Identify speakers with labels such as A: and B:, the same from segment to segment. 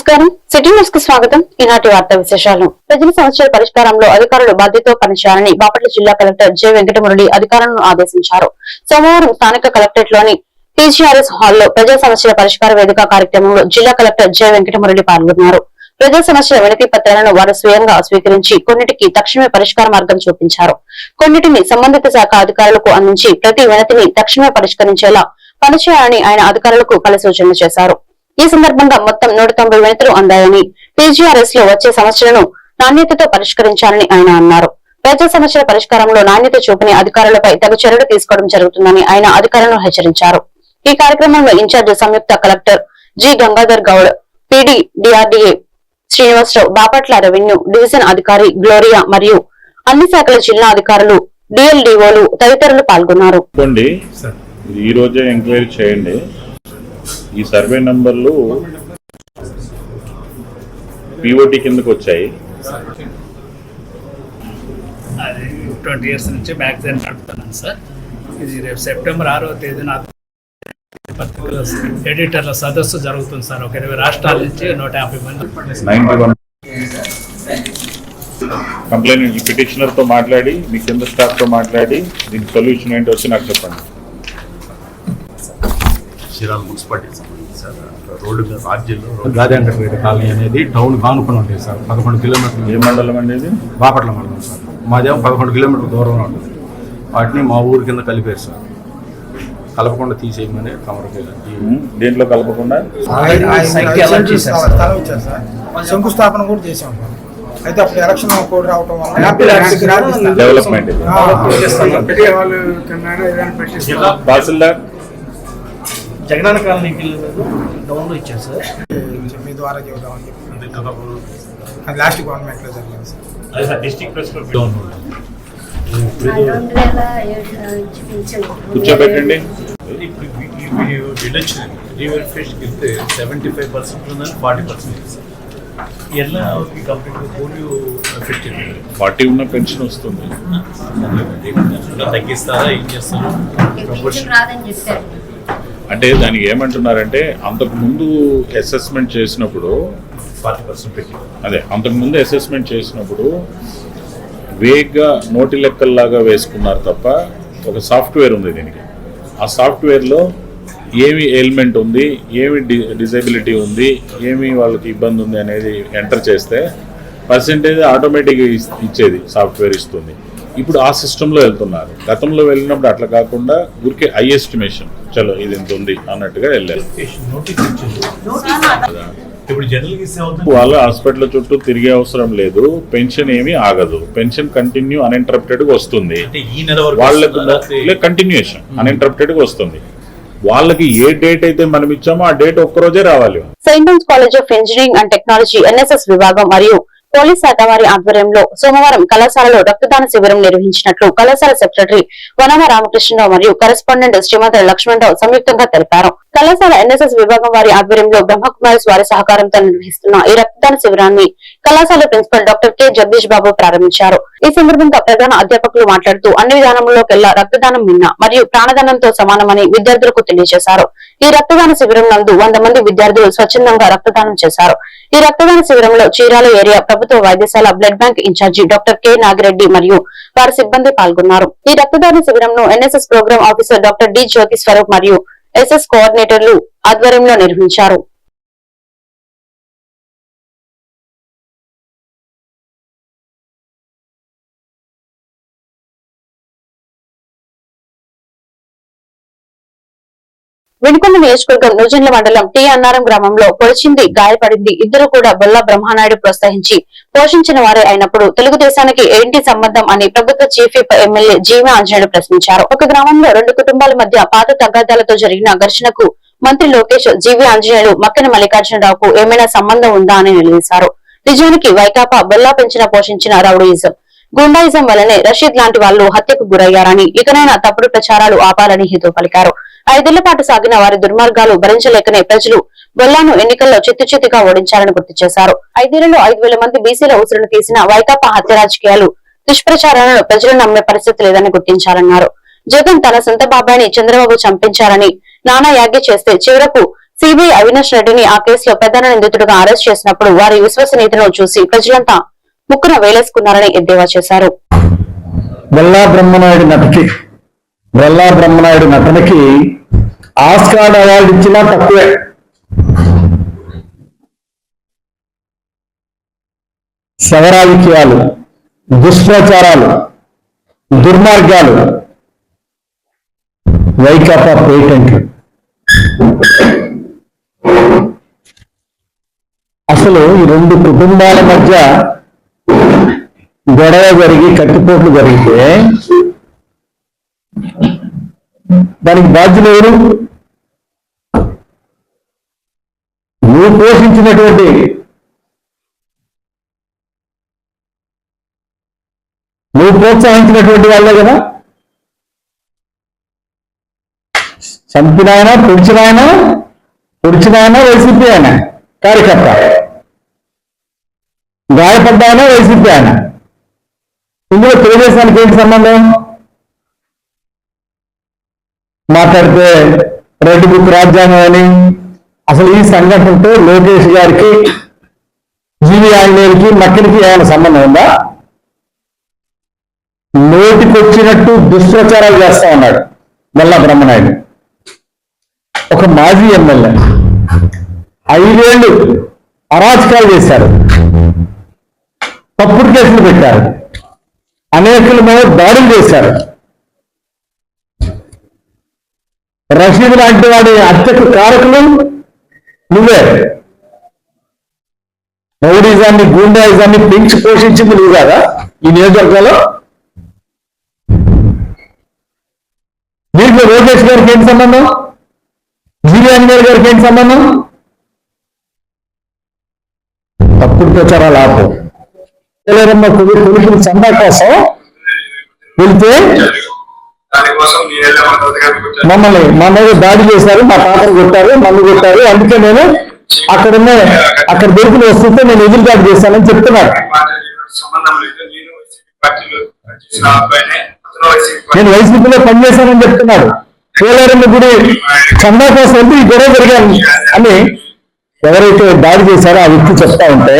A: నమస్కారం city news కు స్వాగతం. ఈనాటి వార్తా విశేషాలు. ప్రజల సమస్యల పరిష్కారంలో అధికారులు బాధ్యతతో పనిచేయాలని బాపట్ల జిల్లా కలెక్టర్ జె వెంకటమురళి అధికారులను ఆదేశించారు. సోమవారం స్థానిక కలెక్టరేట్ లోని టీజీఆర్ఎస్ హాల్లో ప్రజా సమస్యల పరిష్కార వేదిక కార్యక్రమంలో జిల్లా కలెక్టర్ జె వెంకటమురళి పాల్గొన్నారు. ప్రజా సమస్యల వినతి పత్రాలను వారు స్వయంగా స్వీకరించి కొన్నిటికి తక్షణమే పరిష్కార మార్గం చూపించారు. కొన్నిటిని సంబంధిత శాఖ అధికారులకు అందించి ప్రతి వినతిని తక్షణమే పరిష్కరించేలా పనిచేయాలని ఆయన అధికారులకు పలు సూచనలు చేశారు. ఈ సందర్భంగా మొత్తం 190 వినతులు అందాయని, టీజీఆర్ఎస్ లో వచ్చే సమస్యలను నాణ్యతతో పరిష్కరించాలని ఆయన అన్నారు. ప్రజా సమస్యల పరిష్కారంలో నాణ్యత చూపని అధికారులపై తగు చర్యలు తీసుకోవడం జరుగుతుందని ఆయన అధికారులను హెచ్చరించారు. ఈ కార్యక్రమంలో ఇన్ఛార్జ్ సంయుక్త collector G Gangadhar Goud, PD DRDA Srinivasarao, Bapatla revenue division అధికారి గ్లోరియా మరియు అన్ని శాఖల జిల్లా అధికారులు, డిఎల్డీఓలు తదితరులు పాల్గొన్నారు.
B: ఈ రోజే ఎంక్వైరీ చేయండి. ఈ సర్వే నంబర్లు పిఓటి కిందకు వచ్చాయి.
C: అది 20 years నుంచి మ్యాగజైన్ నడుపుతున్నాను సార్. ఇది రేపు సెప్టెంబర్ 6వ తేదీన పత్రికల ఎడిటర్ల సదస్సు జరుగుతుంది సార్. ఒక 20 రాష్ట్రాల నుంచి 150 మంది
B: 91 కంప్లైంట్ పిటిషనర్ తో మాట్లాడి, మీ కింద స్టాఫ్ తో మాట్లాడి దీనికి సొల్యూషన్ ఏంటి వచ్చి నాకు చెప్పండి.
D: చీరాల మున్సిపాలిటీ సంబంధించి సార్, రోడ్డు మీద రాజ్యంలో గాంధీ కాలనీ అనేది టౌన్ కానుకొని ఉంటుంది సార్. 11 కిలోమీటర్లు.
B: ఏ మండలం అనేది?
D: బాపట్ల మండలం సార్. మాదేమో 11 కిలోమీటర్ల దూరంలో ఉంటుంది. వాటిని మా ఊరి కింద కలిపారు సార్. కలపకుండా తీసేయమని తమరికి.
B: దేంట్లో కలపకుండా?
E: శంకుస్థాపన కూడా చేసాం. అయితే అప్పుడు ఎలక్షన్ కోడ్ రావటం వల్ల
B: డెవలప్మెంట్ తహసీల్దార్
C: జగనన్న కాలనీకి డౌన్లో ఇచ్చారు సార్.
E: మీ ద్వారా చెబుతామని చెప్పి అది లాస్ట్ గవర్నమెంట్ లో జరిగింది సార్.
D: డిస్ట్రిక్ట్ ప్రెస్
B: కూర్చోబెట్టండి.
D: రీవెరిఫికేషన్కి వెళ్తే 75% ఉందని 40% సార్. ఎలా కంప్లీట్గా పోలియో ఎఫెక్ట్
B: 40 ఉన్న పెన్షన్ వస్తుంది.
D: తగ్గిస్తారా, ఏం చేస్తారు?
B: అంటే దానికి ఏమంటున్నారంటే, అంతకుముందు అసెస్మెంట్ చేసినప్పుడు
D: 40% పెట్టి
B: అంతకుముందు అసెస్మెంట్ చేసినప్పుడు వేగ్గా నోటి లెక్కల్లాగా వేసుకున్నారు తప్ప, ఒక సాఫ్ట్వేర్ ఉంది దీనికి. ఆ సాఫ్ట్వేర్లో ఏమి ఎయిల్మెంట్ ఉంది, ఏమి డిజబిలిటీ ఉంది, ఏమి వాళ్ళకి ఇబ్బంది ఉంది అనేది ఎంటర్ చేస్తే పర్సెంటేజ్ ఆటోమేటిక్గా ఇచ్చేది సాఫ్ట్వేర్ ఇస్తుంది. ఇప్పుడు ఆ సిస్టంలో వెళ్తున్నారు. గతంలో వెళ్ళినప్పుడు అట్లా కాకుండా ఊరికే ఐ ఎస్టిమేషన్, చలో ఇది ఎంత ఉంది అన్నట్టుగా వెళ్ళారు. వాళ్ళ హాస్పిటల్ చుట్టూ తిరిగే అవసరం లేదు. పెన్షన్ ఏమీ ఆగదు. పెన్షన్ కంటిన్యూ అన్ఇంటరప్టెడ్ గా వస్తుంది. వాళ్ళకి కంటిన్యూషన్ అన్ఇంటరప్టెడ్ గా వస్తుంది. వాళ్ళకి ఏ డేట్ అయితే మనం ఇచ్చామో ఆ డేట్ ఒక్కరోజే రావాలి.
A: Saint Johne's college of engineering and technology NSS విభాగం మరియు పోలీస్ శాఖ వారి ఆధ్వర్యంలో సోమవారం కళాశాలలో రక్తదాన శిబిరం నిర్వహించినట్లు కళాశాల సెక్రటరీ వనమ రామకృష్ణరావు మరియు కరెస్పాండెంట్ శ్రీమతి లక్ష్మణరావు సంయుక్తంగా తెలిపారు. కళాశాల ఎన్ఎస్ఎస్ విభాగం వారి ఆధ్వర్యంలో బ్రహ్మకుమారి వారి సహకారంతో నిర్వహిస్తున్న ఈ రక్తదాన శిబిరాన్ని కళాశాల ప్రిన్సిపల్ డాక్టర్ కె జగదీష్ బాబు ప్రారంభించారు. ఈ సందర్భంగా ప్రధాన అధ్యాపకులు మాట్లాడుతూ అన్ని విధానంలోకెల్లా రక్తదానం మిన్న మరియు ప్రాణదానంతో సమానమని విద్యార్థులకు తెలియజేశారు. ఈ రక్తదాన శిబిరం నందు 100 మంది విద్యార్థులు స్వచ్ఛందంగా రక్తదానం చేశారు. ఈ రక్తదాన శిబిరంలో చీరాల ఏరియా ప్రభుత్వ వైద్యశాల blood bank incharge doctor K Nagireddy మరియు వారి సిబ్బంది పాల్గొన్నారు. ఈ రక్తదాన శిబిరంను NSS programme officer doctor D Jyothi Swaroop మరియు ఎస్ఎస్ కోఆర్డినేటర్లు ఆధ్వర్యంలో నిర్వహించారు. వినుకొండ నియోజకవర్గం నూజెండ్ల మండలం టి అన్నారం గ్రామంలో పొడిచింది, గాయపడింది. ఇద్దరు కూడా బొల్ల బ్రహ్మానాయుడు ప్రోత్సహించి పోషించిన వారే అయినప్పుడు తెలుగుదేశానికి ఏంటి సంబంధం అని ప్రభుత్వ చీఫ్ విప్ ఎమ్మెల్యే జీవి ఆంజనేయుడు ప్రశ్నించారు. ఒక గ్రామంలో 2 కుటుంబాల మధ్య పాత తగాదాలతో జరిగిన ఘర్షణకు మంత్రి లోకేష్, జీవి ఆంజనేయుడు, మక్కెన మల్లికార్జునరావుకు ఏమైనా సంబంధం ఉందా అని నిలదీశారు. నిజానికి వైకాపా బొల్లా పెంచిన పోషించిన రౌడీయిజం, గుండాయిజం వల్లనే రషీద్ లాంటి వాళ్లు హత్యకు గురయ్యారని, ఇకనైనా తప్పుడు ప్రచారాలు ఆపాలని హితవు పలికారు. 5 ఏళ్ల పాటు సాగిన వారి దుర్మార్గాలు భరించలేకనే ప్రజలు బొల్లాను ఎన్నికల్లో చిత్తుచిత్తుగా ఓడించారని గుర్తు చేశారు. 5 ఏళ్లలో 5,000 మంది బీసీల ఊసులను తీసిన వైకాపా హత్య రాజకీయాలు, దుష్ప్రచారాలను ప్రజలు నమ్మే పరిస్థితి లేదని గుర్తించారన్నారు. జగన్ తన సొంత బాబాయిని చంద్రబాబు చంపించారని నానా యాగి చేస్తే చివరకు సిబిఐ అవినాష్ రెడ్డిని ఆ కేసులో ప్రధాన నిందితుడిగా అరెస్ట్ చేసినప్పుడు వారి విశ్వసనీయతను చూసి ప్రజలంతా ముక్కున వేలేసుకున్నారని ఎద్దేవా చేశారు.
F: బొల్లా బ్రహ్మనాయుడు నటనకి ఆస్కార్ అవార్డు ఇచ్చినా తక్కువే. శవరాజకీయాలు, దుష్ప్రచారాలు, దుర్మార్గాలు, వైకాపా పేటెంట్లు. అసలు ఈ రెండు కుటుంబాల మధ్య గొడవ జరిగి కత్తిపోట్లు జరిగితే దానికి బాధ్యులు ఎవరు? నువ్వు పోషించినటువంటి నువ్వు ప్రోత్సహించినటువంటి వాళ్ళే కదా. చంపినాయన పొడిచినాయన వైసీపీ ఆయన కార్యకర్త, గాయపడ్డాయన వైసీపీ ఆయన. ఇందులో తెలుగుదేశానికి ఏంటి సంబంధం? మాట్లాడితే రెడ్ బుక్ రాజ్యాంగం అని. అసలు ఈ సంఘటనతో లోకేష్ గారికి, జీవి ఆంజనేయులకి, మక్కిలికి ఏమైనా సంబంధం ఉందా? నోటికొచ్చినట్టు దుష్ప్రచారాలు చేస్తా ఉన్నాడు బొల్లా బ్రహ్మనాయుడు. ఒక మాజీ ఎమ్మెల్యే 5 ఏళ్ళు అరాచకాలు చేశారు, తప్పుడు కేసులు పెట్టారు, అనేకుల మీద దాడులు చేశారు. రషీద్ లాంటి వాడి హత్యకు కారకులు నువ్వే. రౌడీజాన్ని, గూండాయిజాన్ని పెంచి పోషించింది నువ్వు కదా ఈ నియోజకవర్గంలో. దీంట్లో లోకేష్ గారికి ఏంటి సంబంధం? జీవి ఆంజనేయులు గారికి ఏంటి సంబంధం? తప్పుడు ప్రచారాలు ఆపు. కొడుకులు చందా కోసం వెళ్తే మమ్మల్ని మా మీద దాడి చేశారు, మా తాతను కొట్టారు, మమ్మల్ని కొట్టారు, అందుకే నేను అక్కడ దొరికిన వస్తుంటే నేను ఎదురుదాడి చేశానని చెప్తున్నాడు. నేను వైసీపీలో పనిచేశానని చెప్తున్నాడు. పోలేరమ్మ గుడి చందా కోసం వెళ్తే ఈ గొడవ జరిగాను అని ఎవరైతే దాడి చేశారో ఆ వ్యక్తి చెప్తా ఉంటే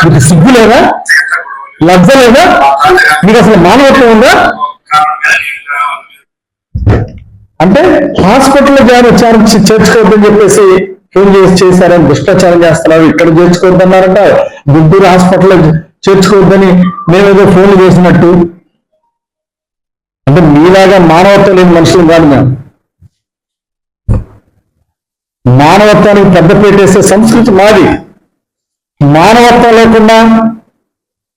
F: మీకు సిగ్గు లేదా? లజ్జ లేదా? మీకు అసలు మానవత్వం ఉందా? అంటే హాస్పిటల్లో చేర్చుకోవద్దని చెప్పేసి ఏం చేశారని దుష్ప్రచారం చేస్తున్నారు. ఇక్కడ చేర్చుకోవద్దన్నారంట, గుంటూరు హాస్పిటల్లో చేర్చుకోవద్దని మేమేదో ఫోన్లు చేసినట్టు. అంటే మీలాగా మానవత్వం లేని మనుషులు కాదు మేము. మానవత్వానికి పెద్ద పెట్టేసే సంస్కృతి మాది. మానవత్వం లేకుండా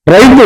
F: రైతు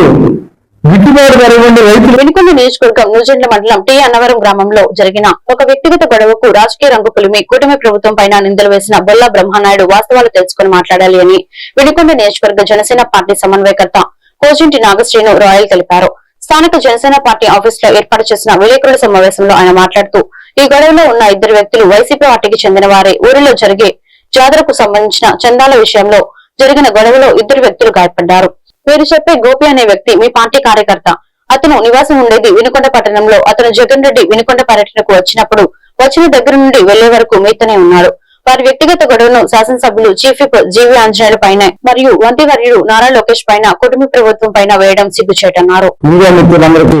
F: గిట్టుబాటు ధర ఇవ్వండి. రైతులు
A: వెనుకొండ నియోజకవర్గం నూజెండ్ల మండలం టి అన్నవరం గ్రామంలో జరిగిన ఒక వ్యక్తిగత గొడవకు రాజకీయ రంగు పులిమి కూటమి ప్రభుత్వం పైన నిందలు వేసిన బొల్లా బ్రహ్మనాయుడు వాస్తవాలు తెలుసుకుని మాట్లాడాలి అని వెనుకొండ నియోజకవర్గ జనసేన పార్టీ సమన్వయకర్త కోజంటి నాగశ్రీను రాయల్ తెలిపారు. స్థానిక జనసేన పార్టీ ఆఫీస్ లో ఏర్పాటు చేసిన విలేకరుల సమావేశంలో ఆయన మాట్లాడుతూ ఈ గొడవలో ఉన్న 2 వ్యక్తులు వైసీపీ పార్టీకి చెందిన వారే. ఊరిలో జరిగే జాతరకు సంబంధించిన చందాల విషయంలో జరిగిన గొడవలో 2 వ్యక్తులు గాయపడ్డారు. వీరు చెప్పే గోపి అనే వ్యక్తి మీ పార్టీ కార్యకర్త. అతను నివాసం ఉండేది వినుకొండ పట్టణంలో. అతను జగన్ రెడ్డి వినుకొండ పర్యటనకు వచ్చిన దగ్గర నుండి వెళ్లే వరకు మీతోనే ఉన్నాడు. వారి వ్యక్తిగత గొడవను శాసనసభ్యులు చీఫ్ విప్ జీవి ఆంజనేయుల పైన మరియు మంత్రివర్యుడు నారా లోకేష్ పైన కుటుంబ ప్రభుత్వం పైన వేయడం సిగ్గుచేటన్నారు.
F: మీడియా మిత్రులందరికీ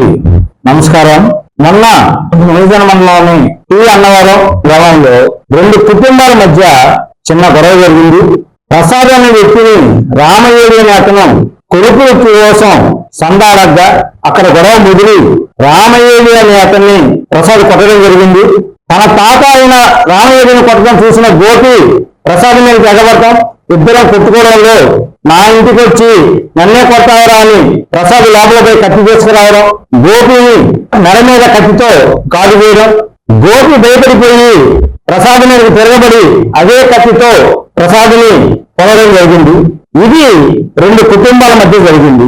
F: నమస్కారం. మొన్న నూజెండ్ల మండలంలోని టి అన్నవరం గ్రామంలో 2 కుటుంబాల మధ్య చిన్న గొడవ జరిగింది. ప్రసాద్ అనే వ్యక్తిని రామయ్య అనే అతను కొడుకు కోసం సందాడగ్గా అక్కడ గొడవ ముదిరి రామయ్య అనే అతన్ని ప్రసాద్ కొట్టడం జరిగింది. తన తాత అయిన రామయ్యని కొట్టడం చూసిన గోపి ప్రసాద్ మీద ఎగబడతాం, ఇద్దరం కొట్టుకోవడంలో నా ఇంటికి వచ్చి నన్నే కొట్టావరా అని ప్రసాద్ లోపలపై కత్తి తీసుకురావడం, గోపిని నెల మీద కత్తితో కాలు వేయడం, గోపి భయపడిపోయి ప్రసాద్ మీదకి తిరగబడి అదే కత్తితో ప్రసాద్ని పొగడం జరిగింది. ఇది 2 కుటుంబాల మధ్య జరిగింది.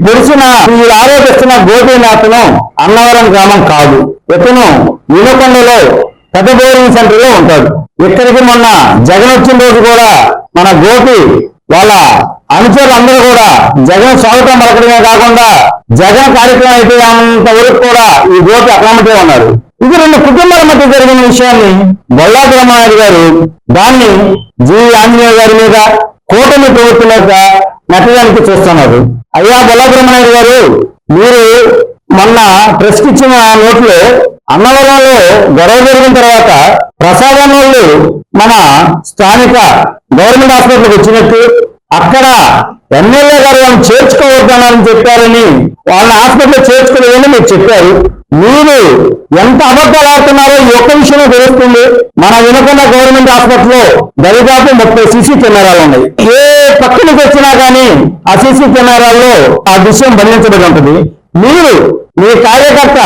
F: వీరు ఆరోపిస్తున్న గోపి అతను అన్నవరం గ్రామం కాదు. ఇతను వినుకొండలో పెద్ద బోరింగ్ సెంటర్ లో ఉంటాడు. ఇక్కడికి మొన్న జగన్ వచ్చిన రోజు కూడా మన గోపి వాళ్ళ అనుచరులు అందరూ కూడా జగన్ స్వాగతం పలకడమే కాకుండా జగన్ కార్యక్రమం అయిపోయేంత వరకు కూడా ఈ గోపి అక్రమటే ఉన్నారు. ఇది 2 కుటుంబాల మధ్య జరిగిన విషయాన్ని బొల్లాటి రామారాయుడు గారు దాన్ని ఆంజనేయ గారి మీద కూటమి ప్రభుత్వం మీద నెట్టడానికి చూస్తున్నారు. అయ్యా బొల్లాటి రామారాయుడు గారు, మీరు మొన్న ప్రెస్కి ఇచ్చిన నోట్లో అన్నవరంలో గొడవ జరిగిన తర్వాత ప్రసాదం వాళ్ళు మన స్థానిక గవర్నమెంట్ హాస్పిటల్కి వచ్చినట్టు అక్కడ ఎమ్మెల్యే గారు వాళ్ళని చేర్చుకోవద్దన్నారని చెప్పారని వాళ్ళని హాస్పిటల్లో చేర్చుకోలేదని మీరు చెప్పారు. మీరు ఎంత అబద్ధాలు ఆడుతున్నారో ఈ ఒక్క విషయంలో తెలుస్తుంది. మన వినకొండ గవర్నమెంట్ హాస్పిటల్లో దరిదాపు 30 సీసీ కెమెరాలు ఉన్నాయి. ఏ పక్కనకి వచ్చినా కానీ ఆ సీసీ కెమెరాల్లో ఆ దృశ్యం బంధించబడి ఉంటుంది. మీరు మీ కార్యకర్త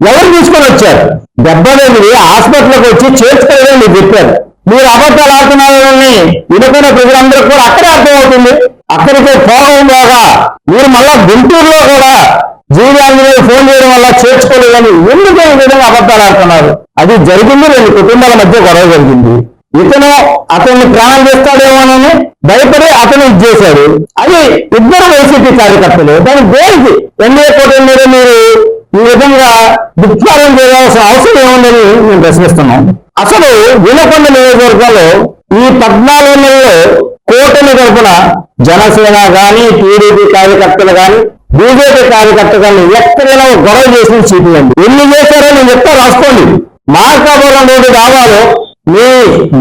F: ఎవరు తీసుకొని వచ్చారు? 78 హాస్పిటల్కి వచ్చి చేర్చుకోలేదని మీరు చెప్పారు. మీరు అబద్ధాలు ఆడుతున్నారని వినకొండ ప్రజలందరూ కూడా అక్కడే అర్థమవుతుంది. అక్కడికి పోగా మీరు మళ్ళా గుంటూరులో కూడా జీవాంజనేయులు ఫోన్ చేయడం వల్ల చేర్చుకోలేదని ఎందుకు ఈ విధంగా అబద్ధాలు ఆడుతున్నారు? అది జరిగింది. 2 కుటుంబాల మధ్య గొడవ జరిగింది. ఇతను అతన్ని ప్రాణం చేస్తాడేమోనని భయపడి అతను ఇది చేశాడు. అది ఇద్దరు వైసీపీ కార్యకర్తలు. దాని దేనికి ఎన్డీఏ కూటమి మీద మీరు ఈ విధంగా దుఃఖాలను చేయాల్సిన అవసరం ఏముందని మేము ప్రశ్నిస్తున్నాం. అసలు వినకొండ నియోజకవర్గంలో ఈ 14 నెలల్లో కూటమి తరఫున జనసేన గాని, టీడీపీ కార్యకర్తలు గాని, బీజేపీ కార్యకర్తలు కానీ ఎక్కడైనా గొడవ చేసిన చీపియండి. ఎన్ని చేశారో నేను చెప్తా, రాసుకోండి. మార్కాపురం రోడ్డు డాబాలో మీ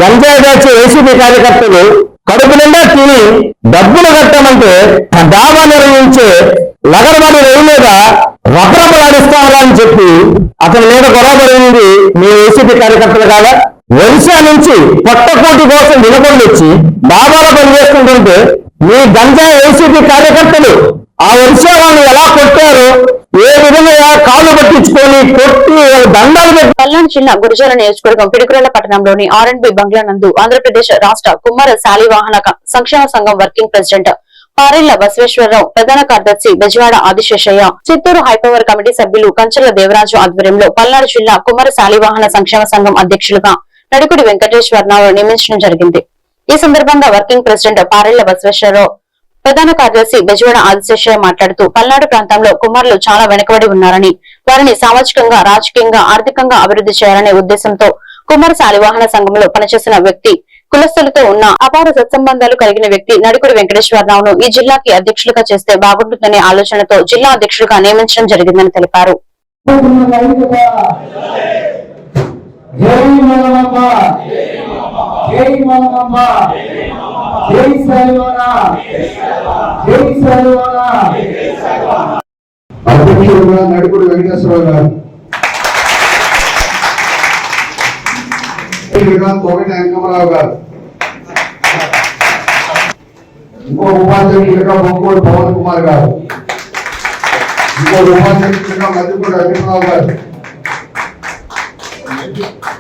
F: గంజాయి దాచి వైసీపీ కార్యకర్తలు కడుపు నిండా తిని డబ్బులు కట్టమంటే డాబా నిర్వహించే లగడబడి రైలు మీద రపరపలాడిస్తామని అని చెప్పి అతని మీద గొడవ పడింది మీ వైసీపీ కార్యకర్తలు కాదా? ఒరిస్సా నుంచి పొట్టకోటి కోసం వినకొండ వచ్చి డాబాలో పనిచేస్తుంటుంటే మీ గంజాయి వైసీపీ కార్యకర్తలు ఆ ఒరిస్సా వాళ్ళు ఎలా కొట్టారో, ఏ విధంగా కాళ్ళు పట్టించుకొని కొట్టి దండాలు పెట్టి.
A: పల్నాడు జిల్లా గురజాల నియోజకవర్గం పిడుగురాళ్ల పట్టణంలోని R&B బంగ్లా నందు ఆంధ్రప్రదేశ్ రాష్ట్ర కుమ్మర శాలివాహన సంక్షేమ సంఘం వర్కింగ్ ప్రెసిడెంట్ పారెళ్ల బసవేశ్వరరావు, ప్రధాన కార్యదర్శి బెజవాడ ఆదిశేషయ్య, చిత్తూరు హైపవర్ కమిటీ సభ్యులు కంచెల దేవరాజు ఆధ్వర్యంలో పల్నాడు జిల్లా కుమ్మర శాలివాహన సంక్షేమ సంఘం అధ్యక్షులుగా నడుకుడి వెంకటేశ్వరరావు నియమించడం జరిగింది. ఈ సందర్భంగా వర్కింగ్ ప్రెసిడెంట్ పారెళ్ల బసవేశ్వరరావు, ప్రధాన కార్యదర్శి బెజవాడ ఆదిశేషయ్య మాట్లాడుతూ పల్నాడు ప్రాంతంలో కుమ్మరులు చాలా వెనుకబడి ఉన్నారని, వారిని సామాజికంగా, రాజకీయంగా, ఆర్థికంగా అభివృద్ధి చేయాలనే ఉద్దేశంతో కుమ్మర శాలివాహన సంఘంలో పనిచేసిన వ్యక్తి, కులస్తులతో ఉన్న అపార సత్సంబంధాలు కలిగిన వ్యక్తి నడుకుడి వెంకటేశ్వరరావును ఈ జిల్లాకి అధ్యక్షులుగా చేస్తే బాగుంటుందనే ఆలోచనతో జిల్లా అధ్యక్షులుగా నియమించడం జరిగిందని తెలిపారు.
G: అధ్యక్షుడుగా నడుకుడి వెంకటేశ్వరరావు గారు, తోగటి అంకమరావు గారు, ఇంకో ఉపాధ్యక్షుడిగా బొంగోడు పవన్ కుమార్ గారు, ఇంకో ఉపాధ్యక్షుడిగా మధ్యపూడి అభినవ్ గారు,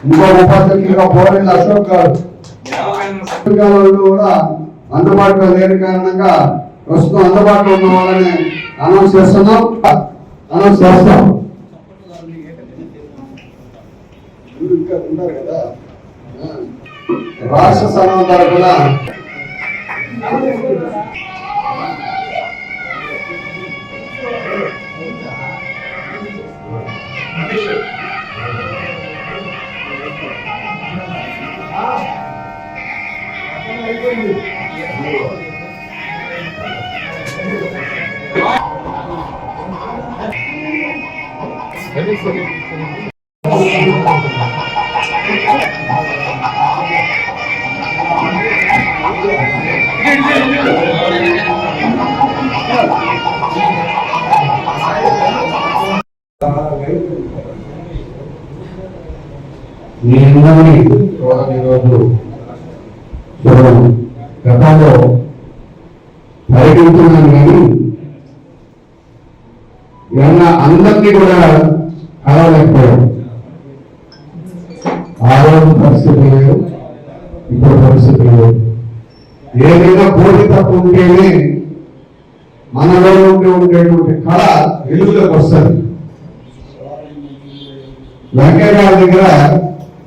G: ఇంకో ఉపాధ్యక్షుడిగా పోరెల్లి అశోక్ గారు కూడా అందుబాటులో లేని కారణంగా ప్రస్తుతం అందుబాటులో ఉన్న వాళ్ళని అనౌన్స్ చేస్తాం. ఉన్నారు కదా రాష్ట్ర సంఘం తరఫున గతంలో పర్యటించున్నాను కానీ అందరినీ కూడా కలవలేకపోయాం. ఆ రోజు పరిస్థితి లేదు, ఇప్పుడు పరిస్థితి లేదు. ఏదైనా పోటీ తప్పు ఉంటేనే మనలో ఉండేటువంటి కళ వెలుగులోకి వస్తుంది. వెంకయ్య గారి దగ్గర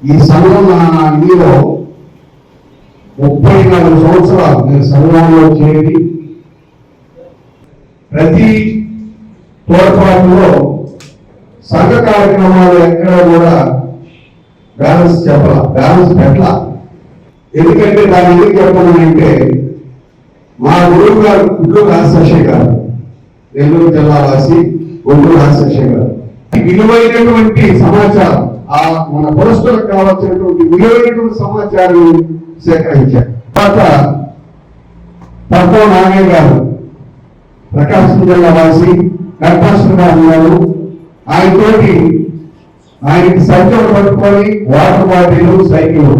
G: ఈ సంఘం ఇందులో 34 సంవత్సరాలు నేను సంఘంలో చేరి ప్రతి తోడ్పాటులో సంఘ కార్యక్రమాలు ఎక్కడ కూడా బ్యాలెన్స్ పెట్టాల. ఎందుకంటే దాన్ని ఎందుకు చెప్పాలంటే మా గురువు గారు గుంటూరు రాజశేఖర్ గారు, నెల్లూరు జిల్లా వాసి గుంటూరు రాజశేఖర్ గారు విలువైనటువంటి సమాచారం, ఆ మన పురస్కులకు కావాల్సినటువంటి విలువైనటువంటి సమాచారం సేకరించారు. తర్వాత పర్వ నాగయ్య గారు ప్రకాశం జిల్లా వాసి కర్పాశ్వర గారు, ఆయనకి సైకిల్ పట్టుకొని వాటర్ బాటిల్ సైకిల్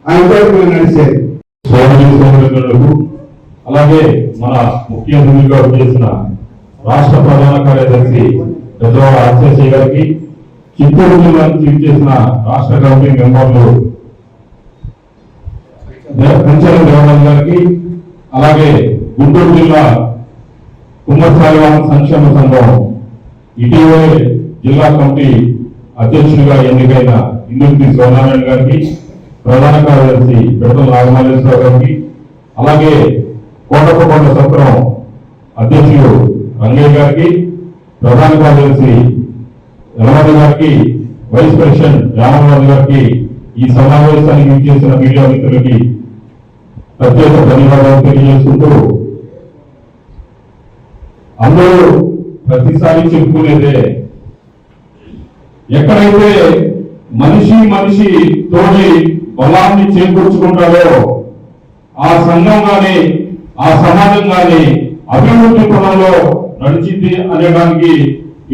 G: ఆయనతో మేము నడిచేది.
H: సోదరులకు అలాగే మన ముఖ్య అతిథిగా చేసిన రాష్ట్ర ప్రధాన కార్యదర్శి పెద్దవాడ ఆశేషయ్య గారికి, చిత్తూరు జిల్లా నుంచి చేసిన రాష్ట్ర కమిటీ మెంబర్లు పెంచల దేవరాజు గారికి, అలాగే గుంటూరు జిల్లా కుమ్మసాయివాన సంక్షేమ సంఘం ఇటీవలే జిల్లా కమిటీ అధ్యక్షుడిగా ఎన్నికైన ఇందుర్తి సోనారాయణ గారికి, ప్రధాన కార్యదర్శి పెద్దల నాగమల్లేశ్వర గారికి, అలాగే కోటప్పకొండ సత్రం అధ్యక్షుడు రంగయ్య గారికి, ప్రధాన కార్యదర్శి యలమణి గారికి, వైస్ ప్రెసిడెంట్ రామరాజు గారికి, ఈ సమావేశానికి విచ్చేసిన మీడియా మిత్రులకి ప్రత్యేక ధన్యవాదాలు తెలియజేసుకుంటూ, అందరూ ప్రతిసారి చెప్పుకునేదే, ఎక్కడైతే మనిషి తోటి బలాన్ని చేకూర్చుకుంటారో ఆ సంఘం గాని ఆ సమాజం గాని అభివృద్ధి పదంలో నడిచింది అనేదానికి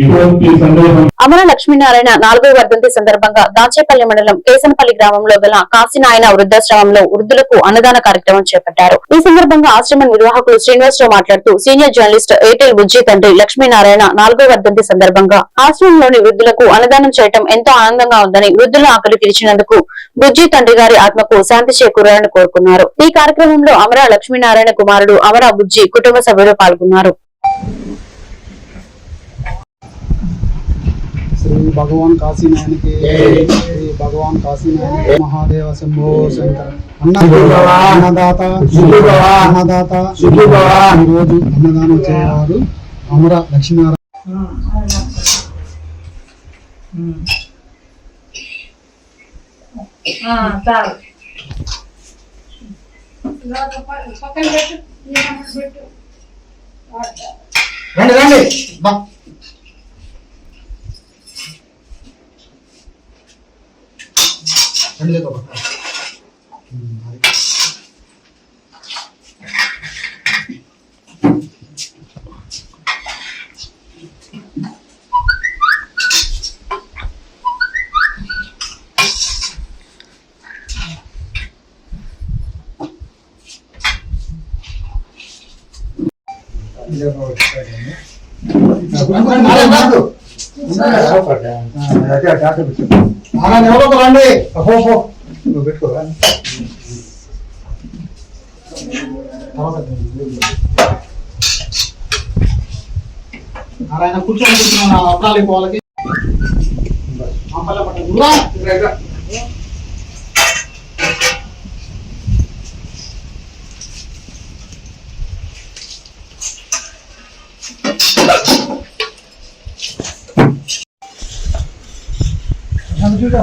H: ఎటువంటి సందేహం.
A: అమర లక్ష్మీనారాయణ 4వ వర్ధంతి సందర్భంగా దాచేపల్లి మండలం కేసనపల్లి గ్రామంలో గల కాశీనాయన వృద్ధాశ్రమంలో వృద్ధులకు అన్నదాన కార్యక్రమం చేపట్టారు. ఈ సందర్భంగా ఆశ్రమం నిర్వాహకులు శ్రీనివాసరావు మాట్లాడుతూ, సీనియర్ జర్నలిస్ట్ ఎయిర్టెల్ బుజ్జి తండ్రి లక్ష్మీనారాయణ 4వ వర్ధంతి సందర్భంగా ఆశ్రమంలోని వృద్ధులకు అన్నదానం చేయడం ఎంతో ఆనందంగా ఉందని, వృద్ధుల ఆకలి తీర్చినందుకు బుజ్జి తండ్రి గారి ఆత్మకు శాంతి చేకూరాలని కోరుకున్నారు. ఈ కార్యక్రమంలో అమర లక్ష్మీనారాయణ కుమారుడు అమర బుజ్జి కుటుంబ సభ్యులు పాల్గొన్నారు.
I: श्री भगवान काशीनायन के, श्री भगवान काशीनायन के, महादेव शंभो शंकर अन्नदाता अन्नदाता రోజు అన్నదానం చేయవారు అమర లక్ష్మీనారాయణ.
E: రండి రండి పెట్టుకోరా. నారాయణ కూర్చొని కూర్చున్నాను అప్పాలి పోలకి చూడ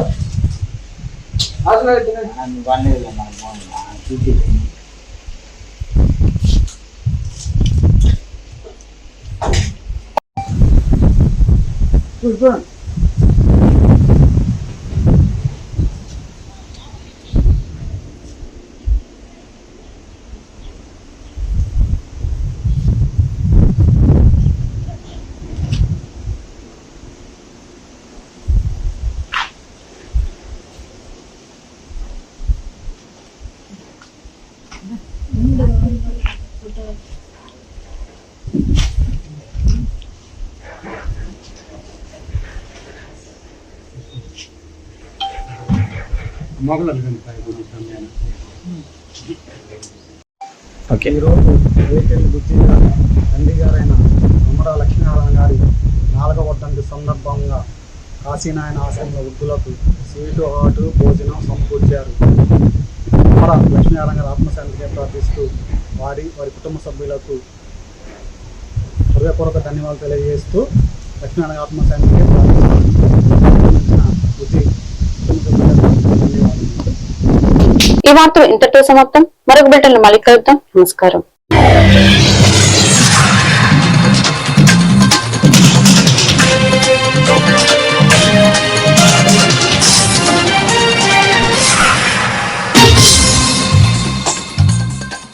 E: ఈరోజు ఎయిర్టెల్ బుజ్జి గారి తండ్రి గారైన అమర లక్ష్మీనారాయణ గారి 4వ వర్ధంతి సందర్భంగా కాశీనాయన ఆశ్రమంలో వృద్ధులకు స్వీటు హాటు భోజనం సమకూర్చారు. అమర లక్ష్మీనారాయణ గారి ఆత్మశాంతిగా ప్రార్థిస్తూ వారి కుటుంబ సభ్యులకు
I: హృదయపూర్వక ధన్యవాదాలు తెలియజేస్తూ లక్ష్మీ ఆత్మ సైన్యానికి
A: ఈ వార్తలు ఇంతటితో సమాప్తం. మరొక బిల్టన్ మళ్ళీ కలుద్దాం. నమస్కారం.